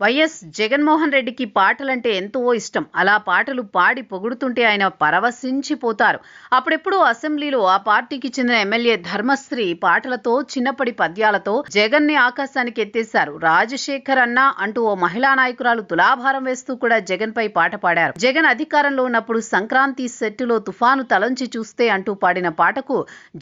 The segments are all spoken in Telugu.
వైఎస్ జగన్మోహన్ రెడ్డికి పాటలంటే ఎంతో ఇష్టం. అలా పాటలు పాడి పొగుడుతుంటే ఆయన పరవశించిపోతారు. అప్పుడెప్పుడు అసెంబ్లీలో ఆ పార్టీకి చెందిన ఎమ్మెల్యే ధర్మశ్రీ పాటలతో, చిన్నప్పటి పద్యాలతో జగన్ని ఆకాశానికి ఎత్తేశారు. రాజశేఖర్ అన్న అంటూ ఓ మహిళా నాయకురాలు తులాభారం వేస్తూ కూడా జగన్ పై పాట పాడారు. జగన్ అధికారంలో ఉన్నప్పుడు సంక్రాంతి సెట్టులో తుఫాను తలంచి చూస్తే అంటూ పాడిన పాటకు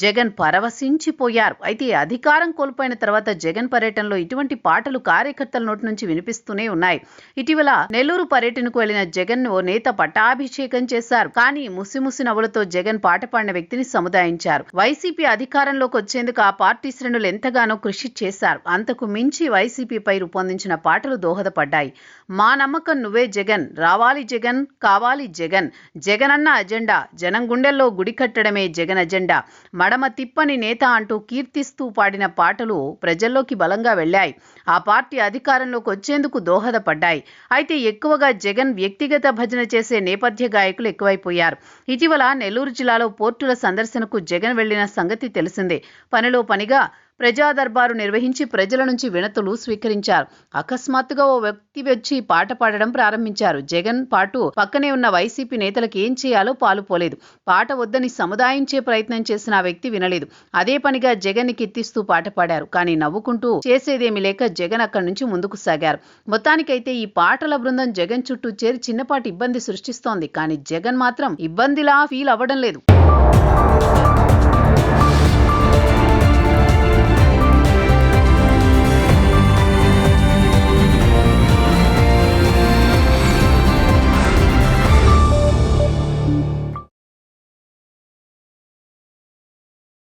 జగన్ పరవశించిపోయారు. అయితే అధికారం కోల్పోయిన తర్వాత జగన్ పర్యటనలో ఇటువంటి పాటలు కార్యకర్తల నోటి నుంచి వినిపిస్తూనే ఉన్నాయి. ఇటీవల నెల్లూరు పర్యటనకు వెళ్లిన జగన్ ఓ నేత పట్టాభిషేకం చేశారు. కానీ ముసిముసి నవ్వులతో జగన్ పాట పాడిన వ్యక్తిని సముదాయించారు. వైసీపీ అధికారంలోకి వచ్చేందుకు ఆ పార్టీ శ్రేణులు ఎంతగానో కృషి చేశారు. అంతకు మించి వైసీపీపై రూపొందించిన పాటలు దోహదపడ్డాయి. మా నమ్మకం నువ్వే జగన్, రావాలి జగన్, కావాలి జగన్, జగనన్న అజెండా, జనం గుండెల్లో గుడి కట్టడమే జగన్ అజెండా, మడమ తిప్పని నేత అంటూ కీర్తిస్తూ పాడిన పాటలు ప్రజల్లోకి బలంగా వెళ్లాయి. ఆ పార్టీ అధికారంలోకి వచ్చేందుకు దోహదపడ్డాయి. అయితే ఎక్కువగా జగన్ వ్యక్తిగత భజన చేసే నేపథ్య గాయకులు ఎక్కువైపోయారు. ఇటీవల నెల్లూరు జిల్లాలో పోర్టుల సందర్శనకు జగన్ వెళ్లిన సంగతి తెలిసిందే. పనిలో పనిగా ప్రజా దర్బారు నిర్వహించి ప్రజల నుంచి వినతులు స్వీకరించారు. అకస్మాత్తుగా ఓ వ్యక్తి వచ్చి పాట పాడడం ప్రారంభించారు. జగన్ పాటు పక్కనే ఉన్న వైసీపీ నేతలకు ఏం చేయాలో పాలుపోలేదు. పాట వద్దని సముదాయించే ప్రయత్నం చేసిన ఆ వ్యక్తి వినలేదు. అదే పనిగా జగన్ ని కీర్తిస్తూ పాట పాడారు. కానీ నవ్వుకుంటూ చేసేదేమీ లేక జగన్ అక్కడి నుంచి ముందుకు సాగారు. మొత్తానికైతే ఈ పాటల బృందం జగన్ చుట్టూ చేరి చిన్నపాటి ఇబ్బంది సృష్టిస్తోంది. కానీ జగన్ మాత్రం ఇబ్బందిలా ఫీల్ అవ్వడం లేదు.